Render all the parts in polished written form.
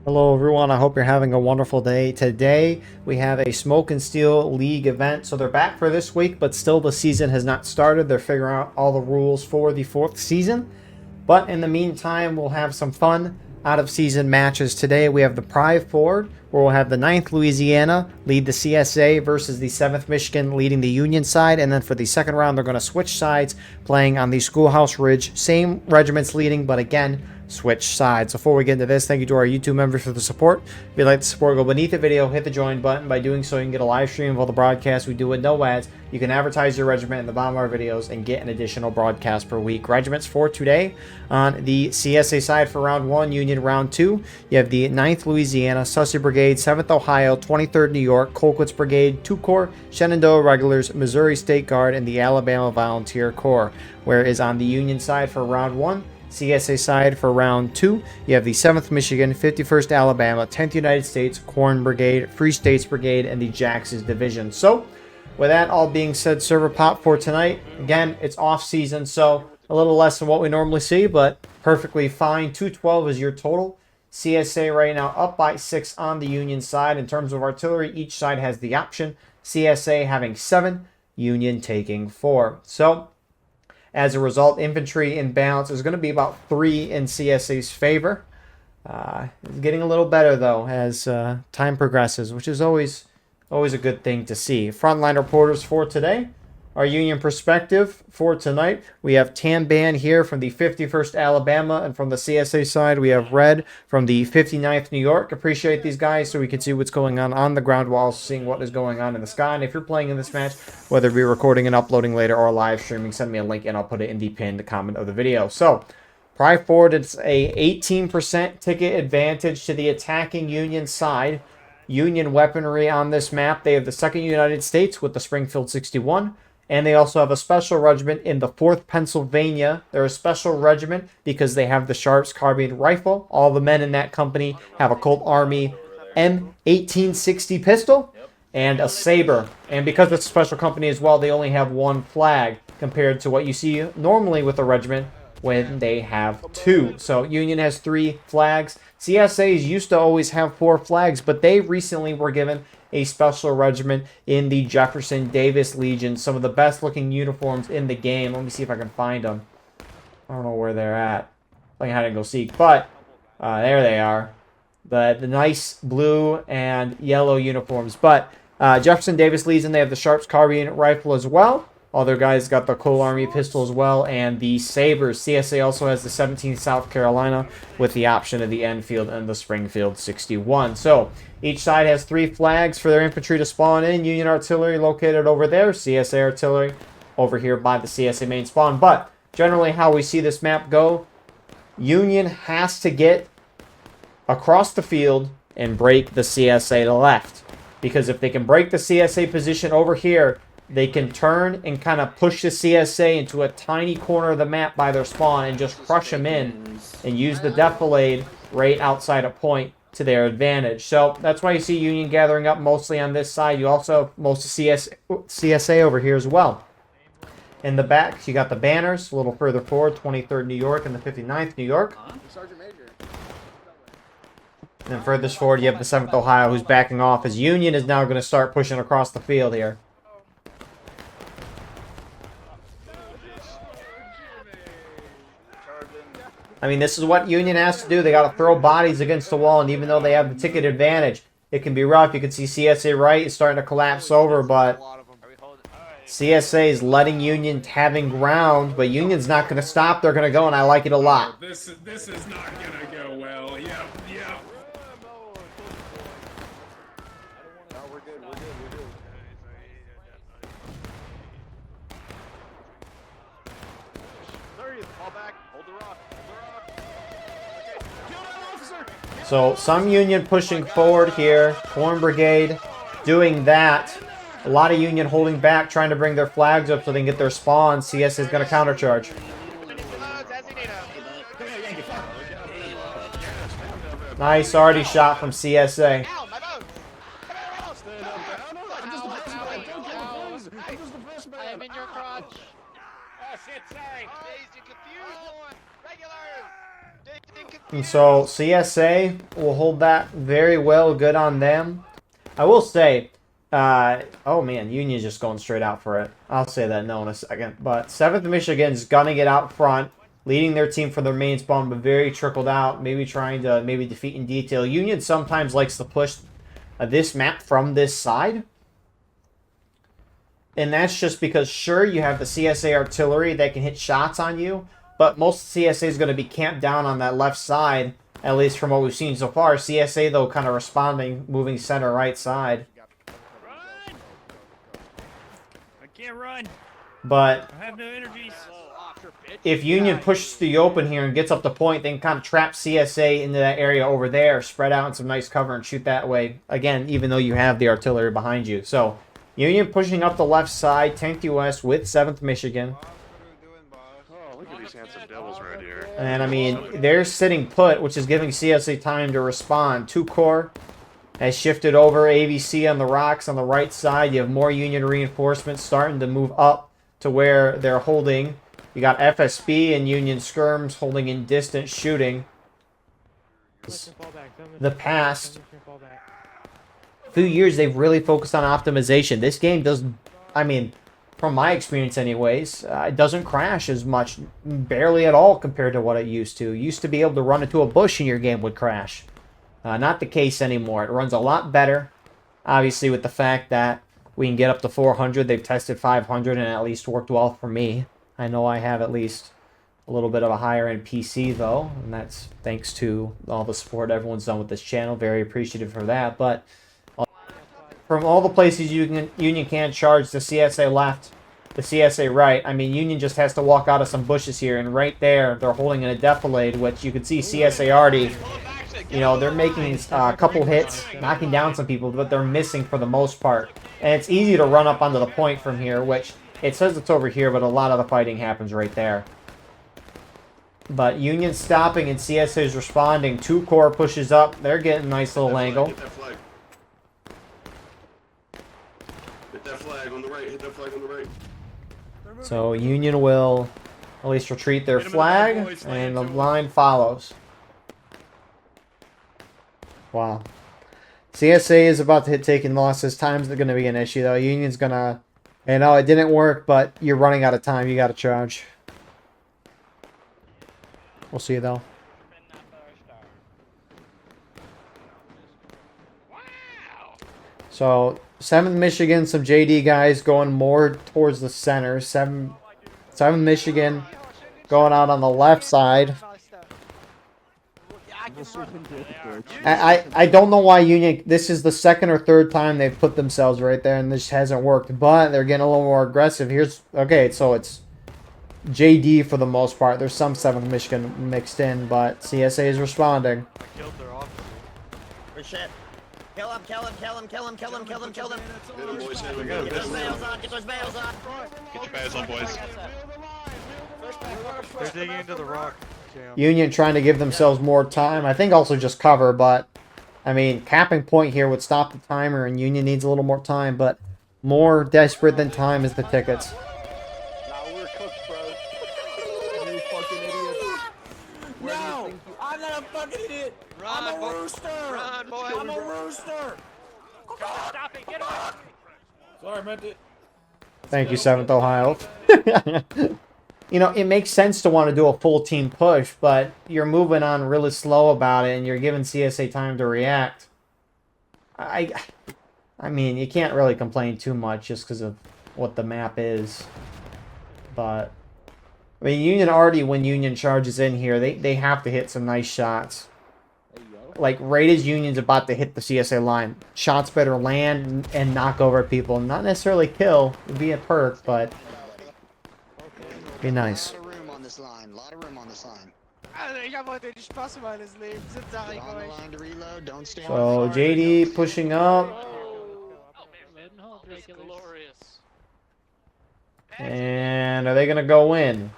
Hello everyone, I hope you're having a wonderful day. Today we have a Smoke and Steel League event. So they're back for this week, but still the season has not started. They're figuring out all the rules for the fourth season. But in the meantime, we'll have some fun out-of-season matches. Today we have the Pry Ford, where we'll have the 9th Louisiana lead the CSA versus the 7th Michigan leading the Union side. And then for the second round, they're going to switch sides, playing on the Schoolhouse Ridge. Same regiments leading, but again, switch sides. Before we get into this, thank you to our YouTube members for the support. If you'd like to support, go beneath the video, hit the join button. By doing so, you can get a live stream of all the broadcasts we do with no ads. You can advertise your regiment in the bottom of our videos and get an additional broadcast per week. Regiments for today: on the CSA side for round 1, Union round 2, you have the 9th Louisiana, Sussex Brigade, 7th Ohio, 23rd New York, Colquitt's Brigade, 2 Corps, Shenandoah Regulars, Missouri State Guard, and the Alabama Volunteer Corps. Whereas on the Union side for round 1, CSA side for round 2, you have the 7th Michigan, 51st Alabama, 10th United States, Corn Brigade, Free States Brigade, and the Jax's Division. So, with that all being said, server pop for tonight. Again, it's off season, so a little less than what we normally see, but perfectly fine. 212 is your total. CSA right now up by 6 on the Union side. In terms of artillery, each side has the option. CSA having 7, Union taking 4. So, as a result, infantry in balance is going to be about 3 in CSA's favor. It's getting a little better, though, as time progresses, which is always a good thing to see. Frontline reporters for today. Our Union perspective for tonight, we have Tan Ban here from the 51st Alabama, and from the CSA side, we have Red from the 59th New York. Appreciate these guys so we can see what's going on the ground while also seeing what is going on in the sky. And if you're playing in this match, whether it be recording and uploading later or live streaming, send me a link and I'll put it in the pinned comment of the video. So, Pry Ford, it's a 18% ticket advantage to the attacking Union side. Union weaponry on this map, they have the 2nd United States with the Springfield 61. And they also have a special regiment in the 4th Pennsylvania. They're a special regiment because they have the Sharps carbine rifle. All the men in that company have a Colt Army M1860 pistol and a saber. And because it's a special company as well, they only have 1 flag compared to what you see normally with a regiment when they have 2. So Union has 3 flags. CSAs used to always have 4 flags, but they recently were given a special regiment in the Jefferson Davis Legion. Some of the best looking uniforms in the game. Let me see if I can find them. I don't know where they're at. Playing hide and go seek, but there they are. The nice blue and yellow uniforms. But Jefferson Davis Legion, they have the Sharps carbine rifle as well. Other guys got the Coal Army pistol as well, and the sabers. CSA also has the 17th South Carolina with the option of the Enfield and the Springfield 61. So each side has 3 flags for their infantry to spawn in. Union artillery located over there. CSA artillery over here by the CSA main spawn. But generally how we see this map go, Union has to get across the field and break the CSA left. Because if they can break the CSA position over here, they can turn and kind of push the CSA into a tiny corner of the map by their spawn and just crush them in and use the defilade right outside a point to their advantage. So that's why you see Union gathering up mostly on this side. You also have most of CSA over here as well. In the back, you got the banners a little further forward, 23rd New York and the 59th New York. And then furthest forward, you have the 7th Ohio, who's backing off as Union is now going to start pushing across the field here. I mean, this is what Union has to do. They got to throw bodies against the wall, and even though they have the ticket advantage, it can be rough. You can see CSA right is starting to collapse over, but CSA is letting Union having ground, but Union's not going to stop. They're going to go, and I like it a lot. This is not going to go well. Yep. So some Union pushing forward here. Corn Brigade doing that. A lot of Union holding back, trying to bring their flags up so they can get their spawn. CS is going to countercharge. Nice already shot from CSA. And so CSA will hold that very well. Good on them. I will say, oh man, Union's just going straight out for it. I'll say that no in a second. But 7th Michigan's gunning it out front, leading their team for their main spawn, but very trickled out, maybe trying to defeat in detail. Union sometimes likes to push this map from this side. And that's just because, sure, you have the CSA artillery that can hit shots on you, but most CSA is going to be camped down on that left side, at least from what we've seen so far. CSA, though, kind of responding, moving center right side. Run! I can't run. But I have no energies. if Union pushes the open here and gets up the point, they can kind of trap CSA into that area over there, spread out in some nice cover and shoot that way. Again, even though you have the artillery behind you. So, Union pushing up the left side, 10th US with 7th Michigan. Oh, look at these handsome devils right here. And, I mean, they're sitting put, which is giving CSA time to respond. 2 Corps has shifted over. AVC on the rocks on the right side. You have more Union reinforcements starting to move up to where they're holding. You got FSB and Union skirms holding in distance shooting. The past few years, they've really focused on optimization. This game does, I mean, from my experience anyways, it doesn't crash as much, barely at all compared to what it used to. It used to be able to run into a bush and your game would crash. Not the case anymore. It runs a lot better, obviously, with the fact that we can get up to 400. They've tested 500 and at least worked well for me. I know I have at least a little bit of a higher end PC though, and that's thanks to all the support everyone's done with this channel. Very appreciative for that. But from all the places Union can charge, the CSA left, the CSA right. I mean, Union just has to walk out of some bushes here, and right there they're holding in a defilade, which you can see CSA already. You know, they're making a couple hits, knocking down some people, but they're missing for the most part. And it's easy to run up onto the point from here, which it says it's over here, but a lot of the fighting happens right there. But Union stopping and CSA is responding. 2 Corps pushes up. They're getting a nice little angle. Hit that flag. Hit that flag on the right. Hit that flag on the right. So Union will at least retreat their flag, and the line follows. Wow. CSA is about to hit taking losses. Time's going to be an issue, though. Union's going to... You know, it didn't work, but you're running out of time. You got to charge. We'll see, though. So, 7th Michigan, some JD guys going more towards the center. 7th Michigan going out on the left side. I don't know why Union... This is the 2nd or 3rd time they've put themselves right there, and this hasn't worked. But they're getting a little more aggressive. Here's... Okay, so it's JD for the most part. There's some 7th Michigan mixed in, but CSA is responding. Killed their officer. Shit. Kill him, kill him, kill him, kill him, kill him, kill him, kill him. Hit him, boys. Hit him. Get those bales on, get those bales on. Get your bags on, boys. They're digging into the rock. Jam. Union trying to give themselves more time. I think also just cover, but I mean, capping point here would stop the timer, and Union needs a little more time, but more desperate than time is the tickets. Nah, we're cooked, bro. You fucking idiot. No, I'm not a fucking idiot. I'm a rooster. Run, boy. I'm a rooster. Stop it, get away. Sorry, I meant it. Thank you, 7th Ohio. You know, it makes sense to want to do a full team push, but you're moving on really slow about it, and you're giving CSA time to react. I mean, you can't really complain too much just because of what the map is. But, I mean, Union already, when Union charges in here, they have to hit some nice shots. Like, right as Union's about to hit the CSA line, shots better land and knock over people. Not necessarily kill, would be a perk, but... Be nice. A lot of room on this line, a lot of room on this line. Ich habe heute die Spaß meines Lebens, jetzt sag ich Get on the euch. line to reload, don't stand So, JD pushing up. And are they going to go in?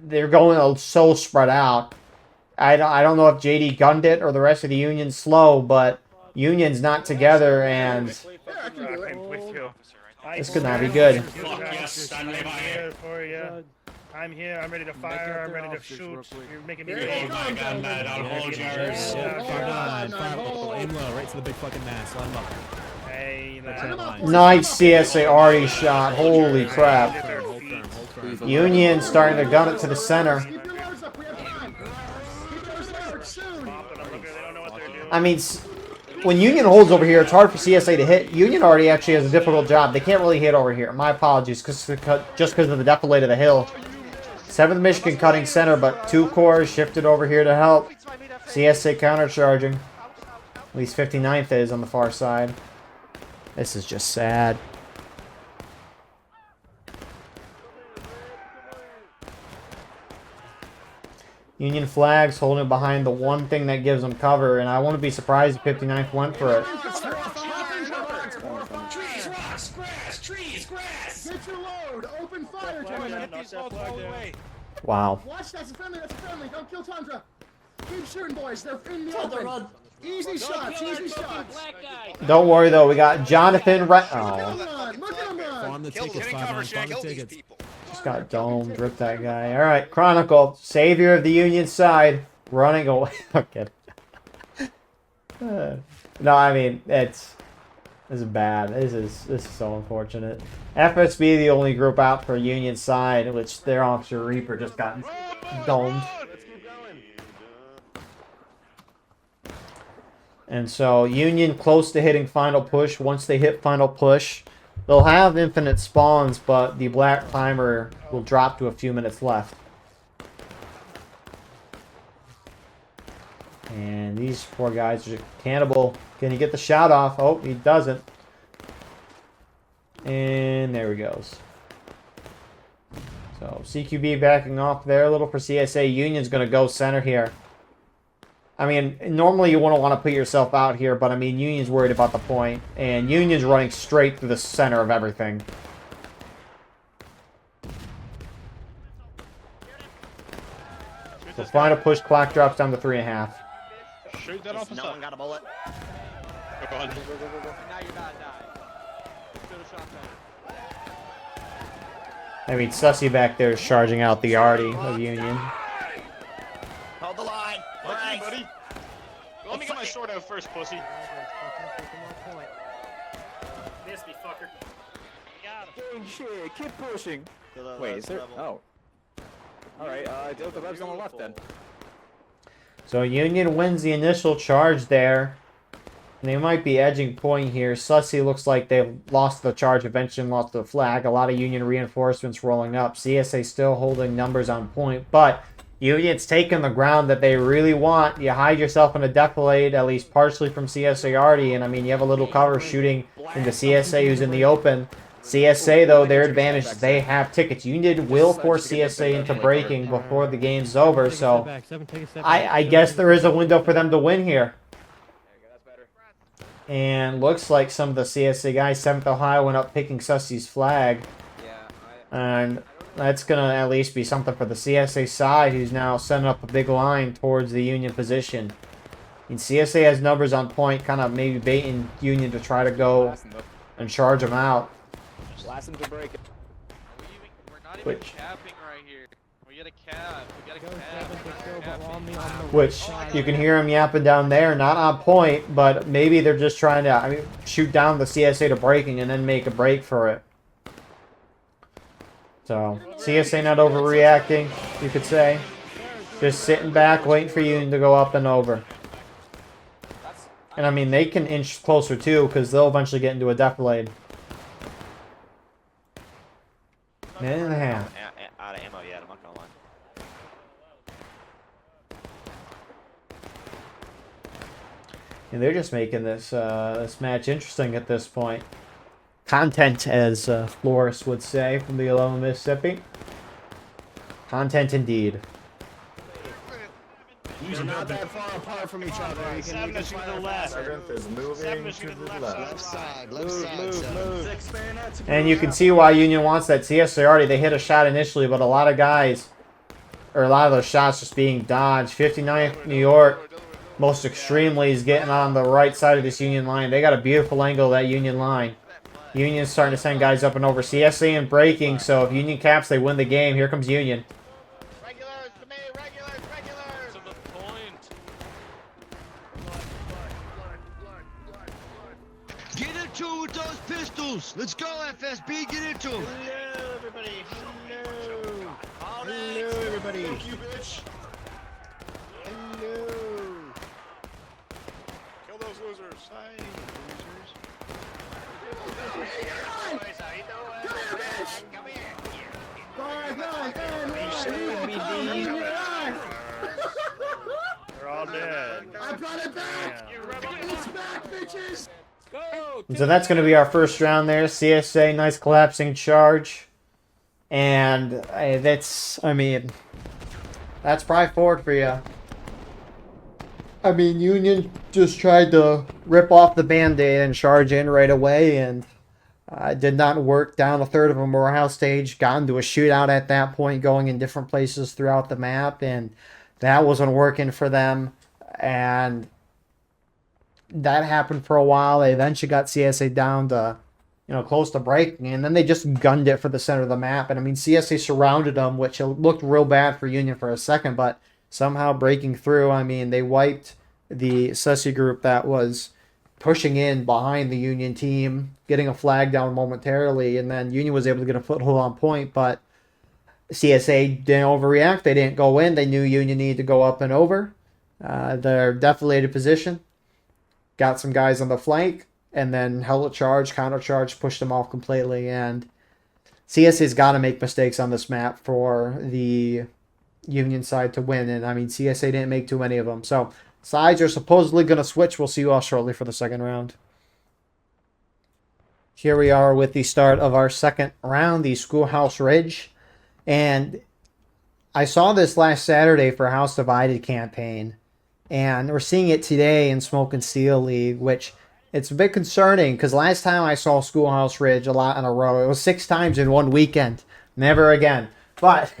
They're going so spread out. I don't know if JD gunned it or the rest of the Union's slow, but Union's not together, and I'm with you. this could not be good. Fuck yes, stand by. I'm here. I'm ready to fire. I'm ready to shoot. You're making me. Oh my god, man, I'll hold yours. Aim low, right to the big fucking mass. Line them up. Hey, lad. Nice CSA already shot. Holy crap. Hold firm. Union starting to gun it to the center. Keep your loads up, we have time. Keep those loads soon. They don't know what they're doing. I mean, when Union holds over here, it's hard for CSA to hit. Union already actually has a difficult job. They can't really hit over here. My apologies, just because of the defilade of the hill. 7th Michigan cutting center, but 2 corps shifted over here to help. CSA countercharging. At least 59th is on the far side. This is just sad. Union flags holding it behind the one thing that gives them cover, and I wouldn't be surprised if 59th went for it. Trees, rocks, grass, trees, grass. Get your load. Open fire, gentlemen. Wow. Watch, that's a friendly, that's a friendly. Don't kill Tundra. Keep shooting, boys. They're in the open. Easy shots, easy shots. Don't worry, though. We got Jonathan Look Oh, at him run, look at him run. Farm the tickets, 5-9. Farm the tickets. just got domed. Rip that guy. All right, Chronicle, savior of the Union side, running away. Okay. No, I mean, this is bad. This is so unfortunate. FSB the only group out for Union side, which their officer Reaper just got domed. And so Union close to hitting final push. Once they hit final push, they'll have infinite spawns, but the black timer will drop to a few minutes left. And these poor guys are cannibal. Can he get the shot off? Oh, he doesn't. And there he goes. So CQB backing off there a little for CSA. Union's going to go center here. I mean, normally you wouldn't want to put yourself out here, but I mean, Union's worried about the point, and Union's running straight through the center of everything. The final push clock drops down to 3.5. Shoot that officer. No one got a bullet. Go on. Now you're not dying. Should have shot that. I mean, Sussy back there is charging out the arty of Union. Hold the line. Lucky, Right. buddy. Let me get my sword out first, pussy. Miss me, fucker. Dang shit, keep pushing. Wait, is there? Oh. Alright, deal with the revs on the left then. So Union wins the initial charge there. And they might be edging point here. Sussy looks like they've lost the charge, eventually lost the flag. A lot of Union reinforcements rolling up. CSA still holding numbers on point, but Union's taking the ground that they really want. You hide yourself in a defilade, at least partially from CSA already, and I mean, you have a little cover shooting into CSA who's in the open. CSA, though, their advantage is they have tickets. Union will force CSA into breaking before the game's over, so I guess there is a window for them to win here. And looks like some of the CSA guys, 7th Ohio, went up picking Sussy's flag. And that's going to at least be something for the CSA side, who's now setting up a big line towards the Union position. And CSA has numbers on point, kind of maybe baiting Union to try to go and charge them out. Last them to break it. We're not even capping right here. We gotta cap. We gotta cap. Which you can hear them yapping down there, not on point, but maybe they're just trying to shoot down the CSA to breaking and then make a break for it. So CSA not overreacting, you could say. Just sitting back, waiting for Union to go up and over. And I mean, they can inch closer too, because they'll eventually get into a defilade. Minute and a half. Out of ammo yet, I'm not gonna lie. And they're just making this this match interesting at this point. Content, as Flores would say from the 11 Mississippi. Content indeed. They're not that far apart from each other. You can shoot to the left. Is moving to the left side. Left side. And you can see why Union wants that. CSA already, they hit a shot initially, but a lot of guys, or a lot of those shots just being dodged. 59th New York, most extremely, is getting on the right side of this Union line. They got a beautiful angle of that Union line. Union's starting to send guys up and over. CSA and breaking, so if Union caps, they win the game. Here comes Union. Regulars to me, regulars. To the point. Get into it with those pistols. Let's go, FSB. Get into them. Hello, everybody. Hello. Hello, everybody. Fuck you, bitch. Hello. Kill those losers. Hi, losers. They're all dead. I brought it back. It's back, bitches. So that's going to be our first round there. CSA, nice collapsing charge. And that's Pry Ford for you. I mean, Union just tried to rip off the Band-Aid and charge in right away, and did not work. Down a third of a morale stage, got into a shootout at that point, going in different places throughout the map, and that wasn't working for them. And that happened for a while. They eventually got CSA down to, close to breaking, and then they just gunned it for the center of the map. And I mean, CSA surrounded them, which looked real bad for Union for a second, but somehow breaking through. I mean, they wiped the Sussy group that was pushing in behind the Union team, getting a flag down momentarily, and then Union was able to get a foothold on point, but CSA didn't overreact. They didn't go in. They knew Union needed to go up and over. They're deflated position, got some guys on the flank, and then held a charge, counter-charge, pushed them off completely, and CSA's got to make mistakes on this map for the Union side to win, and I mean, CSA didn't make too many of them. So sides are supposedly going to switch. We'll see you all shortly for the second round. Here we are with the start of our second round, the Schoolhouse Ridge. And I saw this last Saturday for House Divided campaign, and we're seeing it today in Smoke and Steel League, which it's a bit concerning because last time I saw Schoolhouse Ridge a lot in a row, it was 6 times in one weekend. Never again. But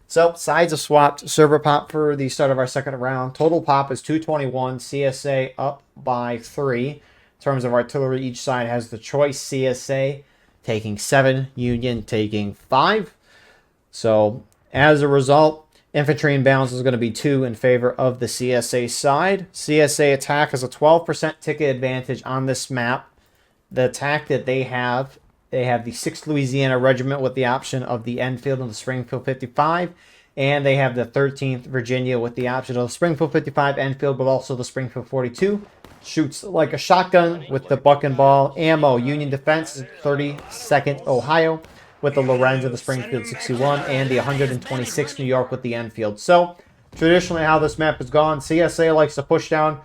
so sides have swapped. Server pop for the start of our second round. Total pop is 221. CSA up by 3. In terms of artillery, each side has the choice. CSA taking 7, Union taking 5. So as a result, infantry imbalance is going to be 2 in favor of the CSA side. CSA attack has a 12% ticket advantage on this map. The attack that they have the 6th Louisiana Regiment with the option of the Enfield and the Springfield 55. And they have the 13th Virginia with the option of the Springfield 55 Enfield, but also the Springfield 42. Shoots like a shotgun with the buck and ball ammo. Union Defense is 32nd Ohio with the Lorenz of the Springfield 61 and the 126th New York with the Enfield. So traditionally how this map has gone, CSA likes to push down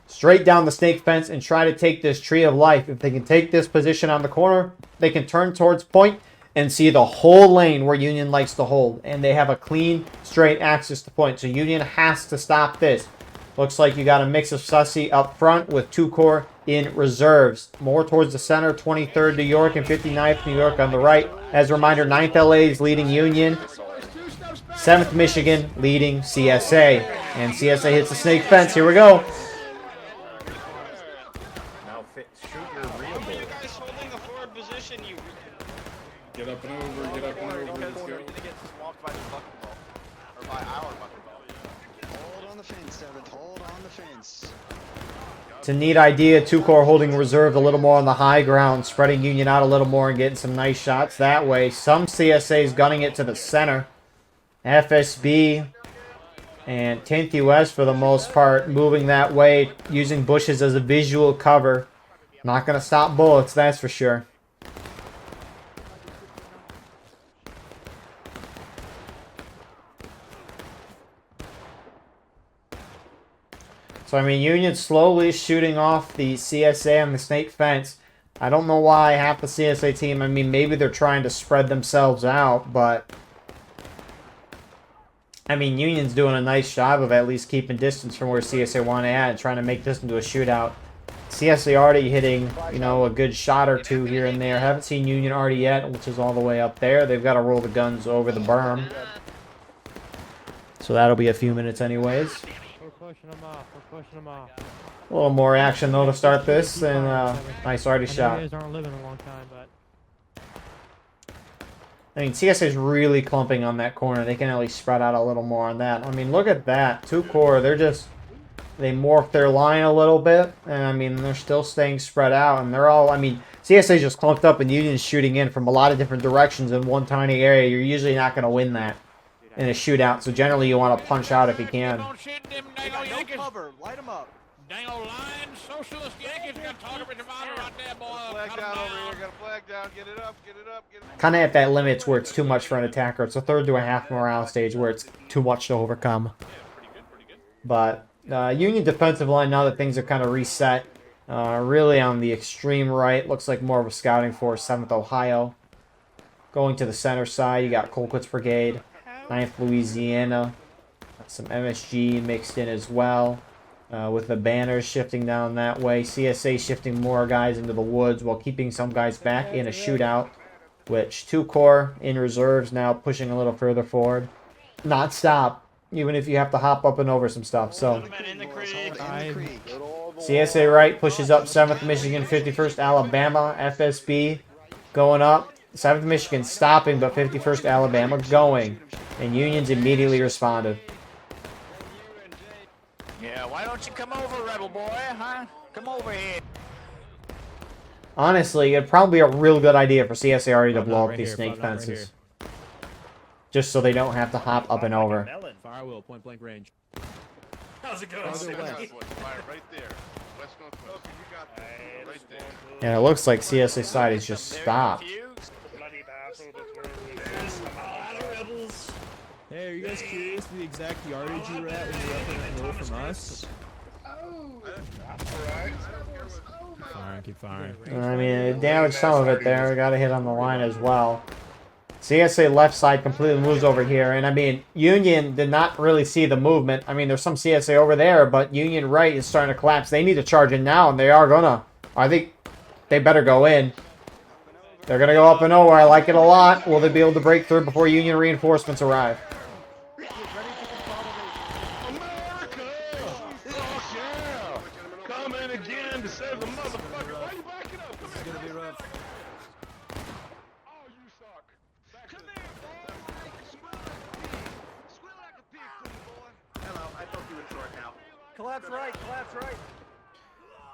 straight down the snake fence and try to take this tree of life. If they can take this position on the corner, they can turn towards point and see the whole lane where Union likes to hold. And they have a clean, straight access to point. So Union has to stop this. Looks like you got a mix of Sussy up front with 2 corps in reserves. More towards the center, 23rd New York and 59th New York on the right. As a reminder, 9th LA is leading Union. 7th Michigan leading CSA. And CSA hits the snake fence. Here we go. Now shoot your real How are you guys holding a forward position? You Get up and over, get up and over. Let's go. You're gonna get swamped by the bucket ball. Or by our bucket ball. Hold on the fence, 7th. Hold on the fence. It's a neat idea. 2 corps holding reserve a little more on the high ground, spreading Union out a little more and getting some nice shots that way. Some CSAs gunning it to the center. FSB and 10th US for the most part moving that way, using bushes as a visual cover. Not going to stop bullets, that's for sure. So, I mean, Union slowly shooting off the CSA on the snake fence. I don't know why half the CSA team, I mean, maybe they're trying to spread themselves out, but I mean, Union's doing a nice job of at least keeping distance from where CSA want to add, trying to make this into a shootout. CSA already hitting, a good shot or 2 here and there. Haven't seen Union already yet, which is all the way up there. They've got to roll the guns over the berm. So that'll be a few minutes anyways. We're pushing them off. We're pushing them off. A little more action though to start this, and nice already shot. You guys aren't living a long time, but I mean, CSA is really clumping on that corner. They can at least spread out a little more on that. I mean, look at that. 2 core, they morphed their line a little bit, and I mean, they're still staying spread out, and they're all, I mean, CSA just clumped up and Union's shooting in from a lot of different directions in one tiny area. You're usually not going to win that in a shootout, so generally you want to punch out if you can. No cover. Light them up. Socialist Yankees got talking with the right there, boy. Flag down over here. Got a flag down. Get it up. Get it up. Get it up. Kind of at that limit where it's too much for an attacker. It's a 3rd to a half morale stage where it's too much to overcome. But Union defensive line, now that things are kind of reset, really on the extreme right, looks like more of a scouting force. 7th Ohio. Going to the center side, you got Colquitt's Brigade, 9th Louisiana, some MSG mixed in as well. With the banners shifting down that way. CSA shifting more guys into the woods while keeping some guys back in a shootout. Which 2 core in reserves now pushing a little further forward. Not stop, even if you have to hop up and over some stuff. So CSA right pushes up 7th Michigan, 51st Alabama, FSB going up. 7th Michigan stopping, but 51st Alabama going. And Union's immediately responded. Yeah, why don't you come over, rebel boy, huh? Come over here. Honestly, it'd probably be a real good idea for CSA already to blow up these snake fences. Just so they don't have to hop up and over. Fire will, point blank range. How's it going? Right there. West northwest. Right there. And it looks like CSA side is just stopped. Bloody bastard, that's where it is. Come on, rebels. Hey, are you guys curious the exact yardage you were at when you were up in that roll from us? Firing, keep firing. I mean, it damaged some of it there. Got a hit on the line as well. CSA left side completely moves over here. And I mean, Union did not really see the movement. I mean, there's some CSA over there, but Union right is starting to collapse. They need to charge in now, and they are gonna. I think they better go in. They're gonna go up and over. I like it a lot. Will they be able to break through before Union reinforcements arrive? Collapse right, collapse right.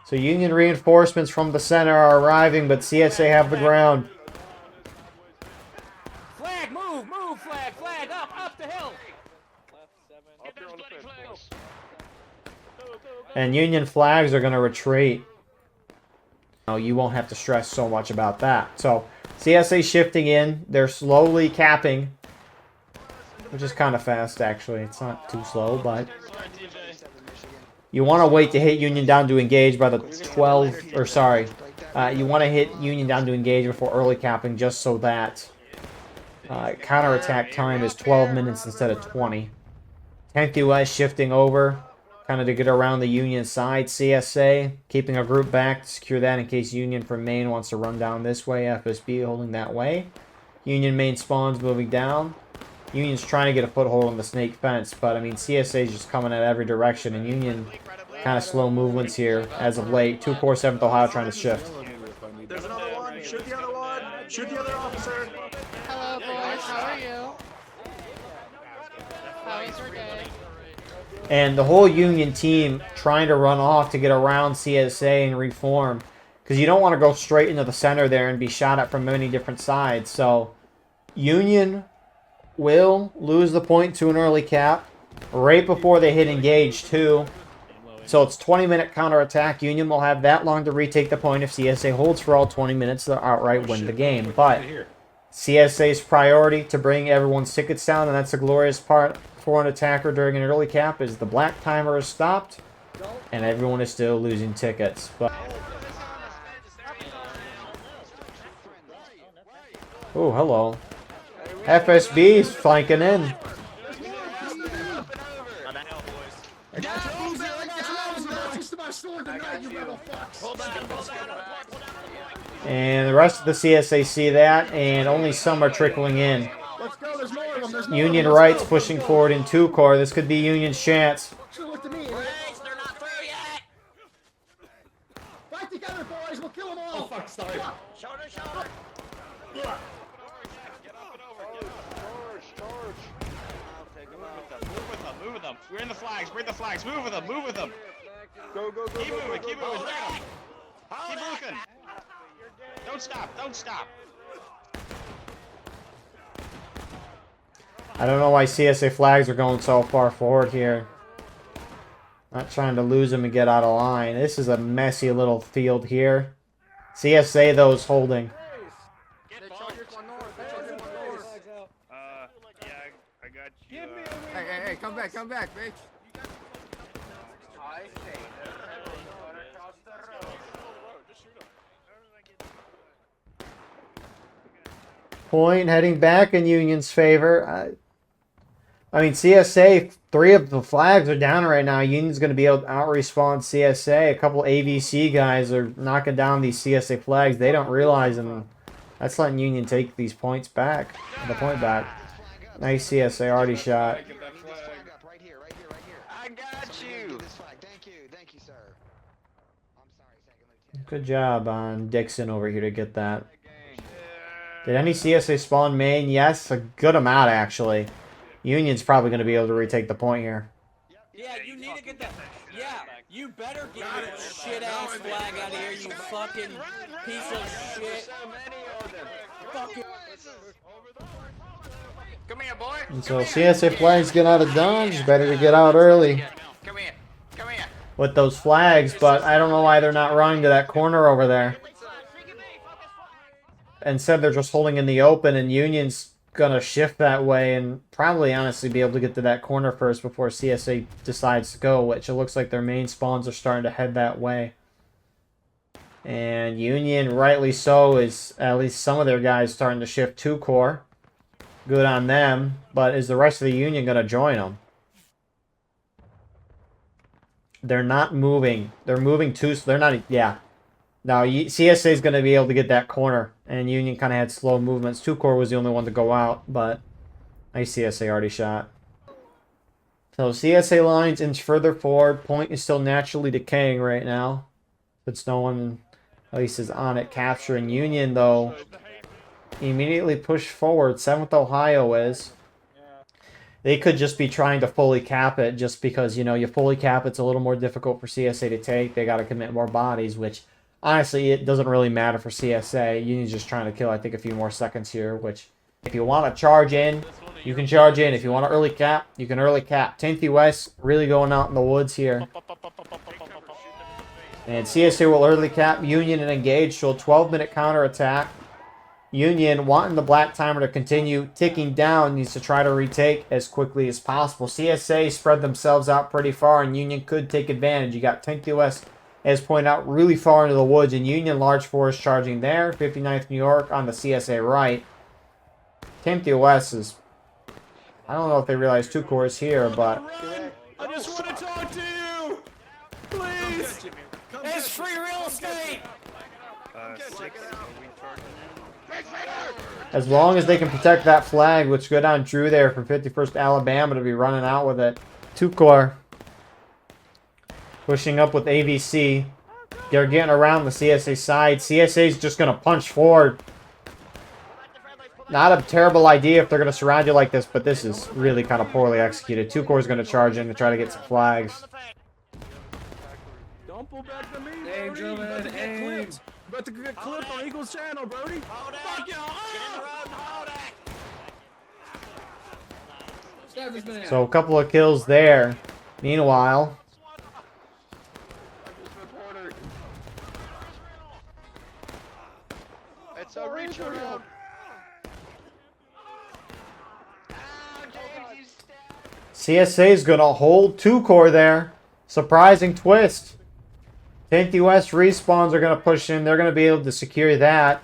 So Union reinforcements from the center are arriving, but CSA have the ground. Flag, move, move, flag, flag, up the hill. And Union flags are going to retreat. No, you won't have to stress so much about that. So CSA shifting in. They're slowly capping, which is kind of fast, actually. It's not too slow, but you want to wait to hit Union down to engage by the 12, or sorry, you want to hit Union down to engage before early capping, just so that counterattack time is 12 minutes instead of 20. 10th US shifting over, kind of to get around the Union side. CSA keeping a group back to secure that in case Union from Maine wants to run down this way. FSB holding that way. Union main spawns moving down. Union's trying to get a foothold on the snake fence, but I mean CSA is just coming at every direction, and Union kind of slow movements here as of late. 2 Corps 7th Ohio trying to shift. There's another one. Shoot the other one. Shoot the other officer. Hello, boys. How are you? How is your day? And the whole Union team trying to run off to get around CSA and reform, because you don't want to go straight into the center there and be shot at from many different sides. So Union will lose the point to an early cap right before they hit engage too. So it's 20-minute counterattack. Union will have that long to retake the point. If CSA holds for all 20 minutes, they'll outright win the game. But CSA's priority to bring everyone's tickets down, and that's a glorious part for an attacker during an early cap, is the black timer is stopped and everyone is still losing tickets. But oh, hello. FSB is flanking in. And the rest of the CSA see that, and only some are trickling in. Union right's pushing forward in 2 Corps. This could be Union's chance. together, boys. We'll kill them all. Oh, fuck, sorry. Shoulder to shoulder. Get up and over. Charge. Move with them. Move with them. We're in the flags. We're in the flags. Move with them. Move with them. Go. Keep moving. Keep moving. Keep looking. Don't stop. Don't stop. I don't know why CSA flags are going so far forward here. Not trying to lose them and get out of line. This is a messy little field here. CSA, though, is holding. Get Yeah, I got you. Hey, come back, bitch. Point heading back in Union's favor. I mean, CSA, 3 of the flags are down right now. Union's going to be able to out-respawn CSA. A couple AVC guys are knocking down these CSA flags. They don't realize, and that's letting Union take these points back. The point back. Nice CSA already shot. Right here. I got you. Thank you, sir. I'm sorry, Second Lieutenant. Good job on Dixon over here to get that. Did any CSA spawn main? Yes, a good amount, actually. Union's probably going to be able to retake the point here. Yeah, you need to get that. Yeah, you better get your shit ass flag out of here, you fucking piece of shit. Fucking. Come here, boy. And so CSA flags get out of Dodge. Better to get out early Come here. Come here. with those flags, but I don't know why they're not running to that corner over there. Instead, they're just holding in the open, and Union's gonna shift that way and probably honestly be able to get to that corner first before CSA decides to go, which it looks like their main spawns are starting to head that way. And Union, rightly so, is at least some of their guys starting to shift to core. Good on them, but is the rest of the Union gonna join them? They're not moving. They're moving too, so they're not, yeah. Now, CSA is going to be able to get that corner, and Union kind of had slow movements. 2-core was the only one to go out, but nice CSA already shot. So CSA lines inch further forward. Point is still naturally decaying right now. But no one, at least, is on it capturing. Union, though, immediately push forward. 7th Ohio is. They could just be trying to fully cap it just because, you know, you fully cap it's a little more difficult for CSA to take. They got to commit more bodies, which... honestly, it doesn't really matter for CSA. Union's just trying to kill, I think, a few more seconds here, which if you want to charge in, you can charge in. If you want to early cap, you can early cap. 10th US really going out in the woods here. And CSA will early cap Union and engage, so a 12-minute counterattack. Union, wanting the black timer to continue ticking down, needs to try to retake as quickly as possible. CSA spread themselves out pretty far, and Union could take advantage. You got 10th US, as pointed out, really far into the woods, and Union large force charging there. 59th New York on the CSA right. 10th US is... I don't know if they realize 2-core is here, but... I just want to talk to you! Please! It's free real estate! 6, are we charging as long as they can protect that flag, which good on Drew there from 51st Alabama to be running out with it. 2-core. Pushing up with AVC. They're getting around the CSA side. CSA's just going to punch forward. Not a terrible idea if they're going to surround you like this, but this is really kind of poorly executed. 2-core is going to charge in to try to get some flags. Don't pull back to me, Brody. Gentlemen, aim. About to get clipped on Eagles channel, Brody. Fuck you. So a couple of kills there. Meanwhile... It's a reach around. CSA is going to hold 2-core there. Surprising twist. 10th US respawns are going to push in. They're going to be able to secure that.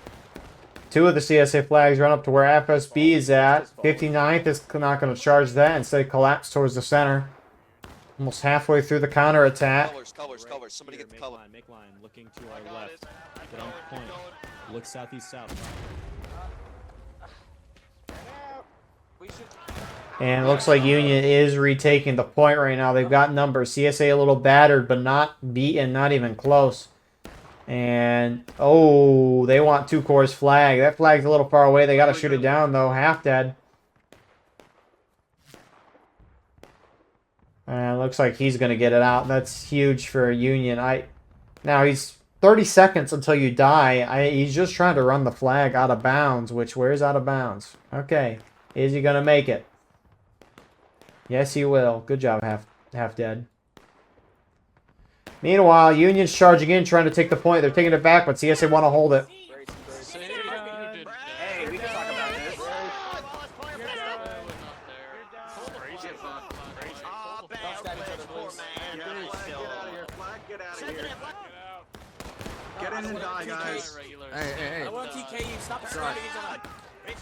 2 of the CSA flags run up to where FSB is at. 59th is not going to charge that. Instead, collapse towards the center. Almost halfway through the counterattack. Colors. Somebody get the color. Make line. Looking to our left. Get on point. Look southeast south. And it looks like Union is retaking the point right now. They've got numbers. CSA a little battered, but not beaten, not even close. And, oh, they want 2 cores flag. That flag's a little far away. They got to shoot it down, though. Half dead. And looks like he's going to get it out. That's huge for Union. Now, he's 30 seconds until you die. He's just trying to run the flag out of bounds, which, where's out of bounds? Okay. Is he going to make it? Yes, he will. Good job, half dead. Meanwhile, Union's charging in, trying to take the point. They're taking it back, but CSA want to hold it. Hey, we can talk about this. Get in and die, guys. I want to TK you. Stop slamming each other.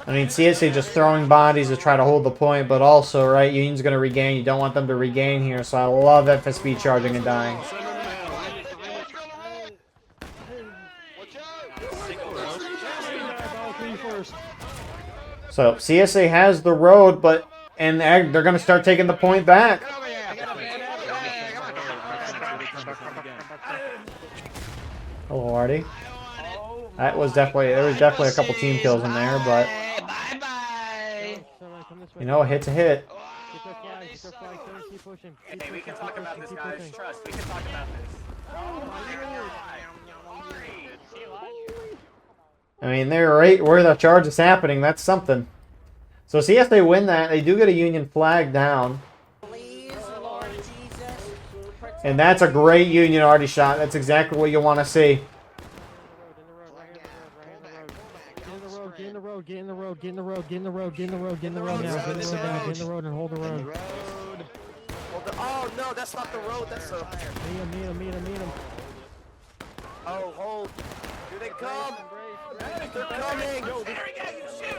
I mean, CSA just throwing bodies to try to hold the point, but also, right, Union's going to regain. You don't want them to regain here, so I love FSB charging and dying. So, CSA has the road, and they're going to start taking the point back. Hello, Artie. There was definitely a couple team kills in there, but you know, a hit's a hit. Hey, we can talk about this, guys. Trust, we can talk about this. I mean, they're right where the charge is happening. That's something. So, see if they win that. They do get a Union flag down. And that's a great Union Artie shot. That's exactly what you want to see. Get in the road, get in the road, get in the road, get in the road, get in the road, get in the road now, get in the road now, get in the road and hold the road. Oh no, that's not the road, that's the... Meet him. Oh, hold. Here they come. They're coming. There we go, you shoot.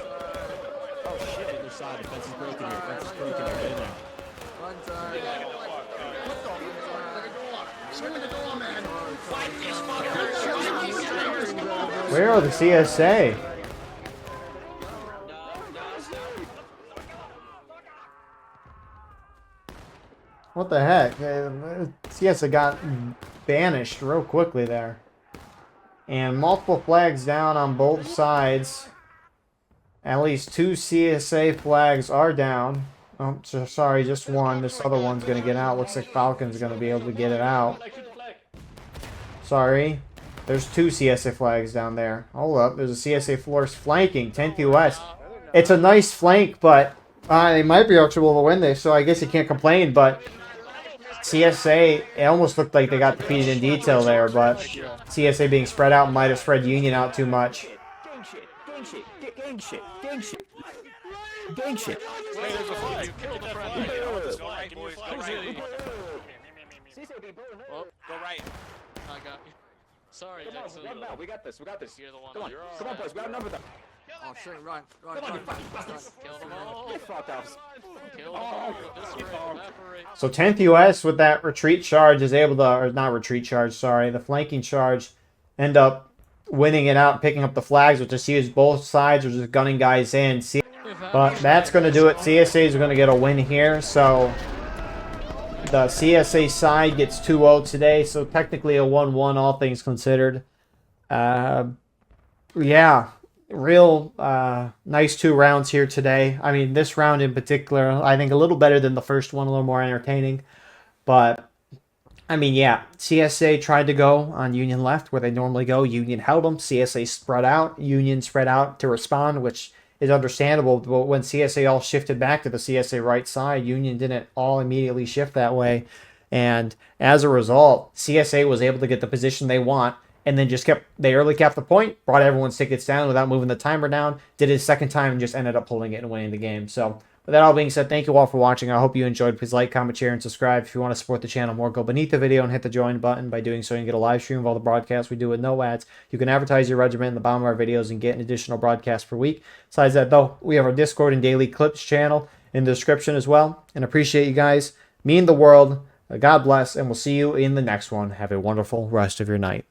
Oh shit. Other side, defense is broken here, defense is broken here, get in there. One time. Where are the CSA? What the heck? CSA got banished real quickly there. And multiple flags down on both sides. At least 2 CSA flags are down. Oh, so sorry, just one. This other one's going to get out. Looks like Falcon's going to be able to get it out. Sorry. There's 2 CSA flags down there. Hold up. There's a CSA force flanking. 10th US. It's a nice flank, but they might be actually able to win this, so I guess you can't complain. But CSA, it almost looked like they got defeated in detail there, but CSA being spread out might have spread Union out too much. Gang shit. Wait, there's a flag. You killed the flag. Well, go right. I got you. Sorry, Jackson. We got this. You're the one. Come on, boys. We outnumber them. Oh shit, run. Kill them all. Kill them all. Evaporate. So 10th US with that retreat charge is able to, or not retreat charge, sorry, the flanking charge, end up winning it out, picking up the flags, which is huge. Both sides are just gunning guys in. But that's going to do it. CSA is going to get a win here, so the CSA side gets 2-0 today, so technically a 1-1, all things considered. Yeah, real nice 2 rounds here today. I mean, this round in particular, I think a little better than the first one, a little more entertaining. But, I mean, yeah, CSA tried to go on Union left where they normally go. Union held them. CSA spread out. Union spread out to respond, which is understandable. But when CSA all shifted back to the CSA right side, Union didn't all immediately shift that way. And as a result, CSA was able to get the position they want, and then just they early capped the point, brought everyone's tickets down without moving the timer down, did it a second time, and just ended up pulling it and winning the game. So with that all being said, thank you all for watching. I hope you enjoyed. Please like, comment, share, and subscribe. If you want to support the channel more, go beneath the video and hit the join button. By doing so, you can get a live stream of all the broadcasts we do with no ads. You can advertise your regiment in the bottom of our videos and get an additional broadcast per week. Besides that, though, we have our Discord and Daily Clips channel in the description as well. And appreciate you guys. Mean the world. God bless, and we'll see you in the next one. Have a wonderful rest of your night.